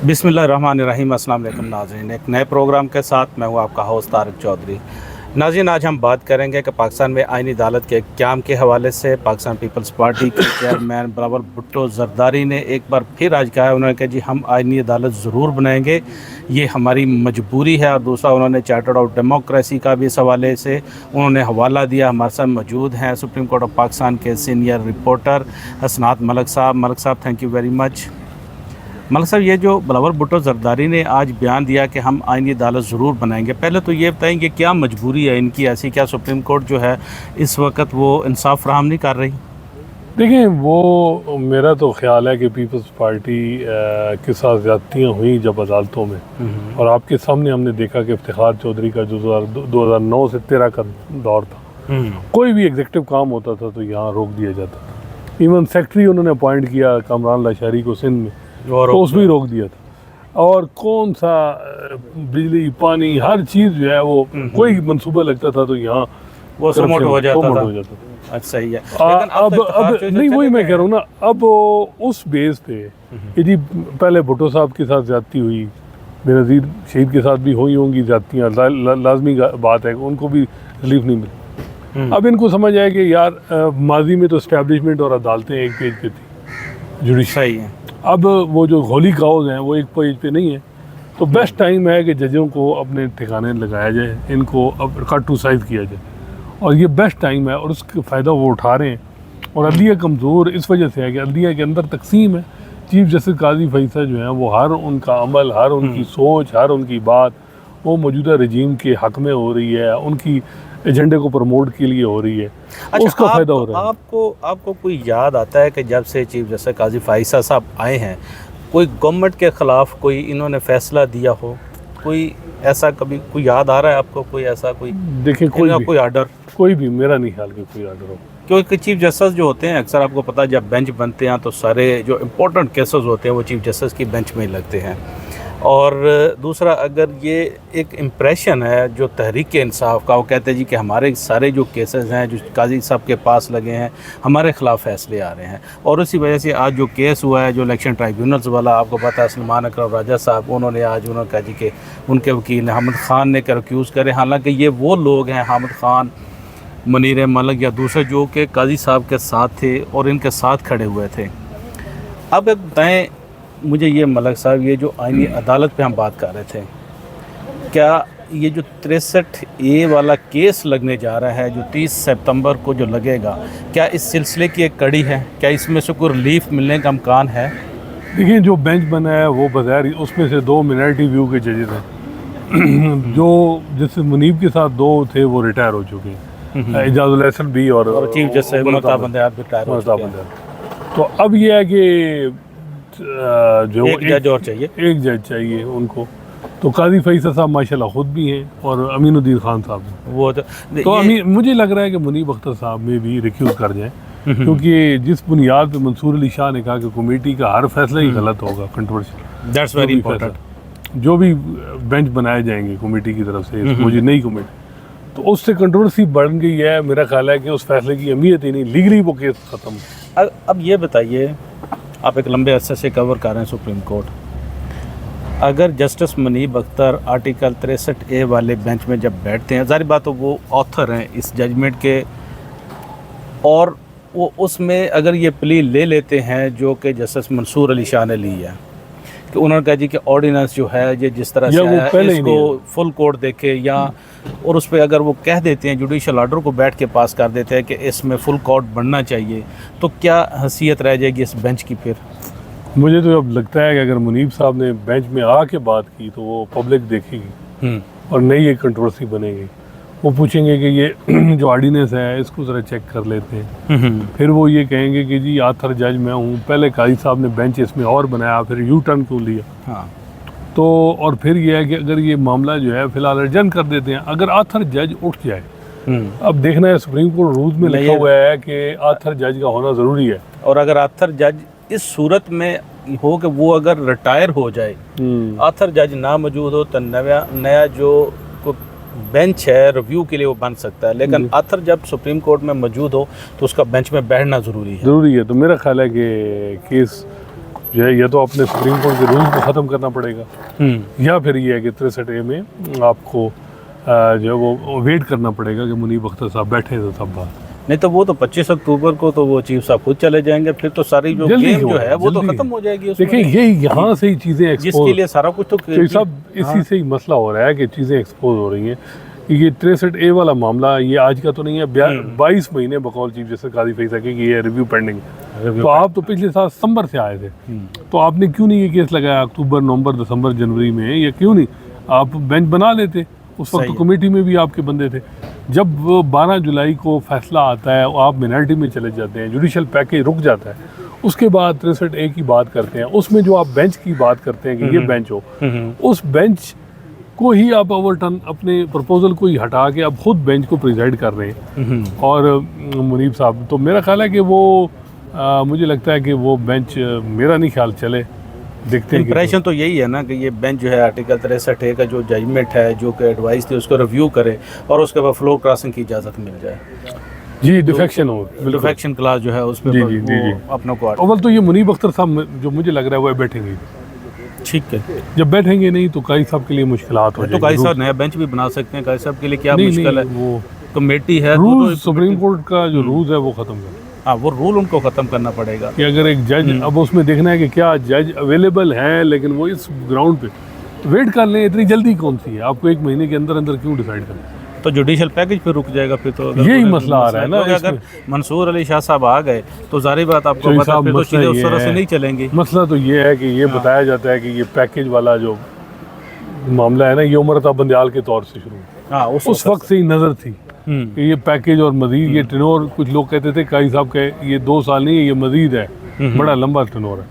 बिस्मिल्लाहिर्रहमानिर्रहीम। अस्सलाम वालेकुम नाज़रीन, एक नए प्रोग्राम के साथ मैं हूँ आपका होस्ट तारिक चौधरी। नाज़रीन, आज हम बात करेंगे कि पाकिस्तान में आईनी अदालत के क़याम के हवाले से पाकिस्तान पीपल्स पार्टी के चेयरमैन बिलावल भुट्टो ज़रदारी ने एक बार फिर आज कहा है, उन्होंने कहा जी हम आईनी अदालत ज़रूर बनाएंगे, ये हमारी मजबूरी है। और दूसरा उन्होंने चार्टर ऑफ डेमोक्रेसी का भी इस हवाले से उन्होंने हवाला दिया। हमारे साथ मौजूद हैं सुप्रीम कोर्ट ऑफ पाकिस्तान के सीनियर रिपोर्टर हसनात मलिक साहब, thank you very much. Malik साहब, ये जो बिलावल भुट्टो ज़रदारी ने आज बयान दिया कि हम आईनी अदालत ज़रूर बनाएंगे, पहले तो ये बताएंगे क्या मजबूरी है इनकी ऐसी, क्या सुप्रीम कोर्ट जो है इस वक्त वो इंसाफ फराहम नहीं कर रही? देखें, वो मेरा तो ख्याल है कि पीपल्स पार्टी के साथ ज़्यादतियाँ हुई जब अदालतों में, और आपके सामने हमने देखा कि इफ्तिखार चौधरी का जो 2009 से 13 का दौर था, कोई भी एग्जीक्यूटिव काम होता था तो यहाँ रोक दिया जाता था। इवन सेक्रेटरी उन्होंने अपॉइंट किया कामरान लाशारी को सिंध में, तो उसमें रोक दिया था। और कौन सा बिजली पानी हर चीज़ जो है वो कोई मंसूबा लगता था तो यहाँ वो समोट हो जाता था। अच्छा, सही है। अब नहीं, वही मैं कह रहा हूँ ना, अब उस बेस पे कि जी पहले भुट्टो साहब के साथ ज़्यादती हुई, बेनज़ीर शहीद के साथ भी हुई होंगी ज़्यादतियाँ, लाजमी बात है, उनको भी रिलीफ नहीं मिली। अब इनको समझ आया कि यार माजी में तो इस्टेब्लिशमेंट और अदालतें एक पेज पे थी, जुडिशरी है, अब वो जो होली काउज हैं वो एक पेज पे नहीं है, तो बेस्ट टाइम है कि जजों को अपने ठिकाने लगाया जाए, इनको अब कट टू साइज किया जाए, और ये बेस्ट टाइम है और उसका फ़ायदा वो उठा रहे हैं। और अदलिया कमज़ोर इस वजह से है कि अदलिया के अंदर तकसीम है। चीफ जस्टिस काजी फैसल जो है वो हर उनका अमल, हर उनकी सोच, हर उनकी बात वो मौजूदा रजीम के हक़ में हो रही है, उनकी एजेंडे को प्रमोट के लिए हो रही है। अच्छा, उसका फ़ायदा हो रहा है। आपको कोई याद आता है कि जब से चीफ जस्टिस काजी फैसल साहब आए हैं कोई गवर्नमेंट के ख़िलाफ़ कोई इन्होंने फ़ैसला दिया हो, कोई ऐसा कभी कोई याद आ रहा है आपको? कोई ऐसा कोई देखिए, कोई आर्डर, कोई भी मेरा नहीं ख्याल कि कोई आर्डर हो, क्योंकि चीफ जस्टिस जो होते हैं अक्सर आपको पता है जब बेंच बनते हैं तो सारे जो इम्पोर्टेंट केसेस होते हैं वो चीफ जस्टिस की बेंच में ही लगते हैं। और दूसरा, अगर ये एक इम्प्रेशन है जो तहरीक इंसाफ का, वो कहते हैं जी कि हमारे सारे जो केसेस हैं जो काजी साहब के पास लगे हैं हमारे ख़िलाफ़ फैसले आ रहे हैं, और उसी वजह से आज जो केस हुआ है जो इलेक्शन ट्राइब्यूनल्स वाला, आपको पता है सलमान अकरम राजा साहब, उन्होंने कहा जी कि उनके वकील हामिद ख़ान ने रिक्यूज़ करे, हालांकि ये वो लोग हैं हामिद ख़ान, मुनीर मलिक या दूसरे जो कि काजी साहब के साथ थे और इनके साथ खड़े हुए थे। अब एक बताएँ मुझे ये मलिक साहब, ये जो आईनी अदालत पे हम बात कर रहे थे, क्या ये जो 63A वाला केस लगने जा रहा है जो 30 सितंबर को जो लगेगा, क्या इस सिलसिले की एक कड़ी है? क्या इसमें से कोई रिलीफ मिलने का इम्कान है? देखिए, जो बेंच बना है वो बज़ाहिर उसमें से 2 मिनॉरिटी व्यू के जजेस हैं जो जैसे मुनीब के साथ 2 थे वो रिटायर हो चुके हैं, इजाजुल हसन भी और चीफ जस्टिस रिटायर हो चुके हैं। तो अब ये है कि जो एक जज और चाहिए, एक जज चाहिए उनको। तो काजी फैसल साहब माशाल्लाह खुद भी हैं और अमीनुद्दीन खान साहब हैं, वो तो मुझे लग रहा है कि मुनीब अख्तर साहब में भी रिक्यूज़ कर जाएं, क्योंकि जिस बुनियाद पे मंसूर अली शाह ने कहा कि कमेटी का हर फैसला ही गलत होगा, कंट्रोवर्शियल, दैट्स वेरी इंपॉर्टेंट, जो भी बेंच बनाए जाएंगे कमेटी की तरफ से, मुझे नई कमेटी, तो उससे कंट्रोवर्सी बढ़ गई है। मेरा ख्याल है कि उस फैसले की अहमियत ही नहीं, लीगली वो केस ख़त्म। अब ये बताइए, आप एक लंबे अरसे से कवर कर रहे हैं सुप्रीम कोर्ट, अगर justice Munib Akhtar article 63A वाले बेंच में जब बैठते हैं, ज़ाहिर बात तो वो ऑथर हैं इस जजमेंट के, और वो उसमें अगर ये प्ली ले लेते हैं जो कि जस्टिस मंसूर अली शाह ने ली है कि उन्होंने कहा जी कि ऑर्डिनेंस जो है ये जिस तरह से आया है इसको फुल कोर्ट देखे, या और उस पर अगर वो कह देते हैं जुडिशल आर्डर को बैठ के पास कर देते हैं कि इसमें फुल कोर्ट बनना चाहिए, तो क्या हैसियत रह जाएगी इस बेंच की? फिर मुझे तो अब लगता है कि अगर मुनीब साहब ने बेंच में आके बात की तो वो पब्लिक देखेगी और नई एक कंट्रोवर्सी बनेगी। वो पूछेंगे कि ये जो ऑर्डिनेंस है इसको ज़रा चेक कर लेते हैं, फिर वो ये कहेंगे कि जी आथर जज मैं हूँ, पहले काजी साहब ने बेंच इसमें और बनाया, फिर यू टर्न क्यों लिया? हाँ, तो और फिर ये है कि अगर ये मामला जो है फ़िलहाल अर्जन कर देते हैं, अगर आथर जज उठ जाए, अब देखना है सुप्रीम कोर्ट रूल्स में लिखा हुआ है कि आथर जज का होना ज़रूरी है, और अगर आथर जज इस सूरत में हो कि वो अगर रिटायर हो जाए, आथर जज ना मौजूद हो, तो नया जो बेंच है रिव्यू के लिए वो बन सकता है, लेकिन आथर जब सुप्रीम कोर्ट में मौजूद हो तो उसका बेंच में बैठना ज़रूरी है। तो मेरा ख्याल है कि केस जो है या तो अपने सुप्रीम कोर्ट के रूल्स को ख़त्म करना पड़ेगा या फिर ये है कि 63A में आपको जो है वो वेट करना पड़ेगा कि मुनीब अख्तर साहब बैठे तो तब बात। नहीं तो वो तो 25 अक्टूबर को तो वो चीफ साहब खुद चले जाएंगे, फिर तो सारी जो गेम जो है वो तो खत्म हो जाएगी। देखिए यही यहाँ से ही चीज़ें जिसके लिए सारा कुछ तो सब इसी से ही मसला हो रहा है कि चीज़ें एक्सपोज हो रही हैं कि ये 63A वाला मामला ये आज का तो नहीं है, 22 महीने बकौल चीफ जस्टिस काजी फैसला की ये रिव्यू पेंडिंग। तो आप तो पिछले साल सितंबर से आए थे, तो आपने क्यों नहीं ये केस लगाया अक्टूबर, नवंबर, दिसंबर, जनवरी में? या क्यों नहीं आप बेंच बना लेते? उस वक्त तो कमेटी में भी आपके बंदे थे। जब 12 जुलाई को फैसला आता है आप मिनॉरिटी में चले जाते हैं, जुडिशल पैकेज रुक जाता है, उसके बाद 63A की बात करते हैं, उसमें जो आप बेंच की बात करते हैं कि ये बेंच हो, उस बेंच को ही आप ओवरटर्न अपने प्रपोजल को ही हटा के आप खुद बेंच को प्रिजाइड कर रहे हैं। और मुनीब साहब तो मेरा ख्याल है कि वो मुझे लगता है कि वो बेंच मेरा नहीं ख्याल चले, देखते हैं। इंप्रेशन तो यही है ना कि ये बेंच जो है आर्टिकल 63A का जो जजमेंट है, जो कि एडवाइस थी, उसको रिव्यू करे और उसके बाद फ्लोर क्रॉसिंग की इजाज़त मिल जाए। जी, डिफेक्शन हो, डिफेक्शन क्लास जो है उसमें जी अपनों को अव्वल तो ये मुनीब अख्तर साहब जो मुझे लग रहा है वो बैठेंगे। ठीक है, जब बैठेंगे नहीं तो काजी साहब के लिए मुश्किलात हो जाएगी। तो काजी साहब नया बेंच भी बना सकते हैं। काजी साहब के लिए क्या मुश्किल है? वो कमेटी है, रूल सुप्रीम कोर्ट का जो रूल है वो खत्म कर, हाँ वो रूल उनको ख़त्म करना पड़ेगा कि अगर एक जज, अब उसमें देखना है कि क्या जज अवेलेबल हैं, लेकिन वो इस ग्राउंड पे वेट कर लें। इतनी जल्दी कौन सी है? आपको एक महीने के अंदर अंदर क्यों डिसाइड करना? तो जुडिशल पैकेज पे रुक जाएगा फिर तो। यही मसला आ रहा है ना। अगर मंसूर अली शाह साहब आ गए तो जारी बात आपको पता, फिर तो चीज़ें उस तरह से नहीं चलेंगी। मसला तो ये है कि ये बताया जाता है कि ये पैकेज वाला जो मामला है ना, ये उमरता बंदयाल के तौर से शुरू, हाँ उस वक्त से ही नज़र थी कि ये पैकेज और मजीद ये टेनोर, कुछ लोग कहते थे काजी साहब के ये 2 साल नहीं है, ये मजीद है, बड़ा लंबा टेनोर है।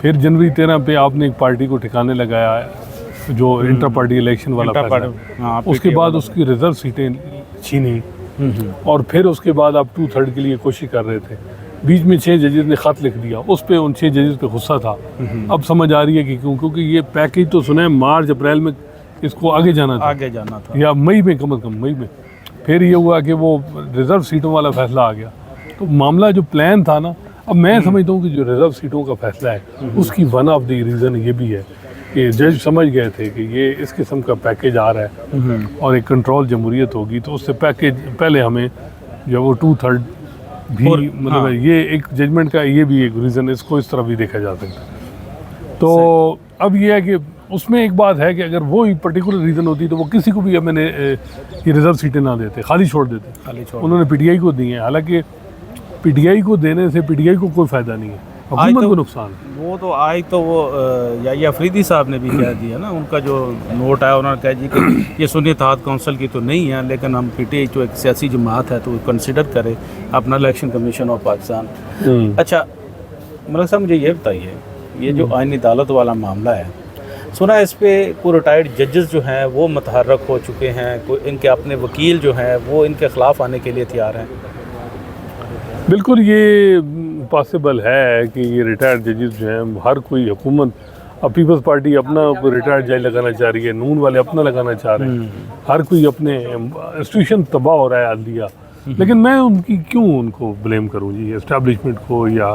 फिर जनवरी 13 पे आपने एक पार्टी को ठिकाने लगाया है, जो इंटर पार्टी इलेक्शन वाला फैसला, उसके बाद उसकी रिजर्व सीटें छीनी और फिर उसके बाद आप 2/3 के लिए कोशिश कर रहे थे। बीच में 6 जजेस ने ख़त लिख दिया, उस पे उन 6 जजेस पे गुस्सा था। अब समझ आ रही है कि क्यों, क्योंकि ये पैकेज तो सुना है मार्च अप्रैल में इसको आगे जाना था या मई में, कम से कम मई में। फिर ये हुआ कि वो रिज़र्व सीटों वाला फैसला आ गया। तो मामला जो प्लान था ना, अब मैं समझता हूँ कि जो रिज़र्व सीटों का फैसला है उसकी वन ऑफ द रीज़न ये भी है कि जज समझ गए थे कि ये इस किस्म का पैकेज आ रहा है और एक कंट्रोल जमहूरियत होगी, तो उससे पैकेज पहले हमें जो वो 2/3 भी, मतलब ये एक जजमेंट का ये भी एक रीज़न, इसको इस तरह भी देखा जा सकता है। तो अब ये है कि उसमें एक बात है कि अगर वो पर्टिकुलर रीज़न होती तो वो किसी को भी मैंने ये रिज़र्व सीटें ना देते, खाली छोड़ देते। उन्होंने पीटीआई को दी हैं, हालांकि पीटीआई को देने से पीटीआई को कोई फ़ायदा नहीं है, हुकूमत को नुकसान है। वो तो आज तो वो या अफरीदी साहब ने भी कह दिया ना, उनका जो नोट आया उन्होंने कहा जी कि ये सुन्नी इत्तेहाद काउंसिल की तो नहीं है, लेकिन हम पीटीआई जो एक सियासी जमात है तो वो कंसिडर करे अपना इलेक्शन कमीशन ऑफ पाकिस्तान। अच्छा मलिक साहब, मुझे ये बताइए, ये जो आईनी अदालत वाला मामला है, सुना है इस पे कोई रिटायर्ड जजेस जो हैं वो मुतहर्रक हो चुके हैं, कोई इनके अपने वकील जो हैं वो इनके ख़िलाफ़ आने के लिए तैयार हैं? बिल्कुल ये पॉसिबल है कि ये रिटायर्ड जजेस जो हैं, हर कोई हुकूमत, अब पीपल्स पार्टी अपना रिटायर्ड जज लगाना चाह रही है, नून वाले अपना लगाना चाह रहे हैं, हर कोई अपने इंस्टीट्यूशन तबाह हो रहा है अदलिया। लेकिन मैं उनको ब्लेम करूँ जी, एस्टैब्लिशमेंट को या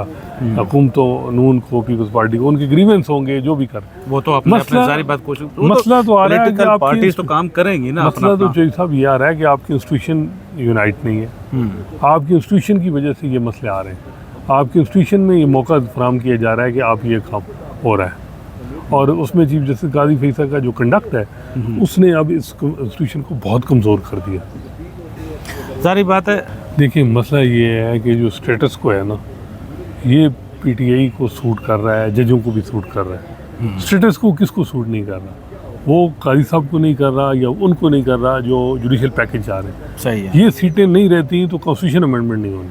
हुकूमतों, नून को, पीपल्स पार्टी को, उनके ग्रीवेंस होंगे जो भी कर, वो तो अपने सारी बात कोशिश, मसला तो आ रहा है कि पार्टी तो काम करेंगी ना। मसला तो जज साहब ये आ रहा है कि आपकी इंस्टीट्यूशन यूनाइट नहीं है, आपकी इंस्टीट्यूशन की वजह से ये मसले आ रहे हैं, आपकी इंस्टीट्यूशन में ये मौका फराहम किया जा रहा है कि आप ये काम हो रहा है, और उसमें चीफ जस्टिस काजी फैसला का जो कंडक्ट है उसने अब इस इंस्टीट्यूशन को बहुत कमज़ोर कर दिया। सारी बात है। देखिए मसला ये है कि जो स्टेटस को है ना, ये पीटीआई को सूट कर रहा है, जजों को भी सूट कर रहा है। स्टेटस को किसको सूट नहीं कर रहा? वो काजी साहब को नहीं कर रहा या उनको नहीं कर रहा जो जुडिशल पैकेज जा रहे हैं। सही है। ये सीटें नहीं रहती तो कॉन्स्टिट्यूशन अमेंडमेंट नहीं होनी।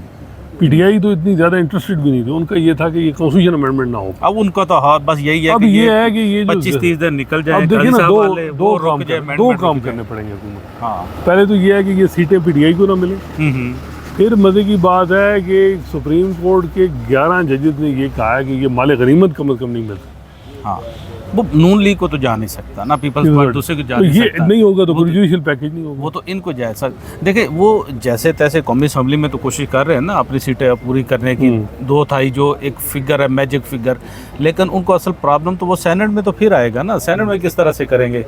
पीटीआई तो इतनी ज़्यादा इंटरेस्टेड भी नहीं थी, उनका ये था कि ये कॉन्स्टिट्यूशन अमेंडमेंट ना हो। अब उनका तो हाँ बस यही है, अब ये है कि ये 25-30 दिन निकल जाए। अब देखिए ना, दो काम करने पड़ेंगे हुकूमत। हाँ, पहले तो ये है कि ये सीटें पीटीआई को ना मिले। फिर मज़े की बात है कि सुप्रीम कोर्ट के 11 जजेस ने ये कहा है कि ये माल गनीमत कम अज़ कम नहीं मिलता। हाँ, वो नून लीग को तो जा नहीं सकता ना, पीपल्स पार्टी दूसरे को जा तो नहीं ये सकता। नहीं होगा तो वो फिर जुडिशल पैकेज नहीं होगा। वो तो इनको जा सकता। देखिए वो जैसे तैसे कौमी असम्बली में तो कोशिश कर रहे हैं ना अपनी सीटें पूरी करने की, 2 तिहाई जो एक फिगर है, मैजिक फिगर, लेकिन उनको असल प्रॉब्लम तो वो सेनेट में तो फिर आएगा ना, सेनेट में किस तरह से करेंगे।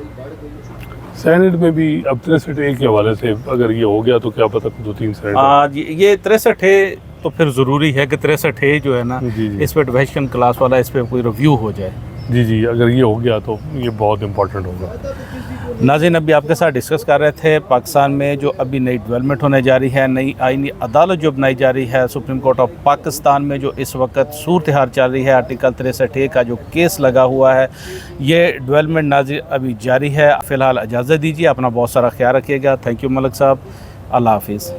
सेनेट में भी अब 63 के हवाले से अगर ये हो गया तो क्या पता 2-3 सेनेट। आज ये 63 है तो फिर ज़रूरी है कि 63 है जो है ना, जी, जी। इस पर डिविजन क्लास वाला इस पर कोई रिव्यू हो जाए। जी जी, अगर ये हो गया तो ये बहुत इम्पोर्टेंट होगा। नाज़रीन, अभी आपके साथ डिस्कस कर रहे थे पाकिस्तान में जो अभी नई डेवलपमेंट होने जा रही है, नई आईनी अदालत जो बनाई जा रही है, सुप्रीम कोर्ट ऑफ पाकिस्तान में जो इस वक्त सूरत हाल चल रही है, आर्टिकल 63 का जो केस लगा हुआ है, ये डेवलपमेंट नाज़रीन अभी जारी है। फ़िलहाल इजाज़त दीजिए, अपना बहुत सारा ख्याल रखिएगा। थैंक यू मलिक साहब, अल्लाह हाफिज़।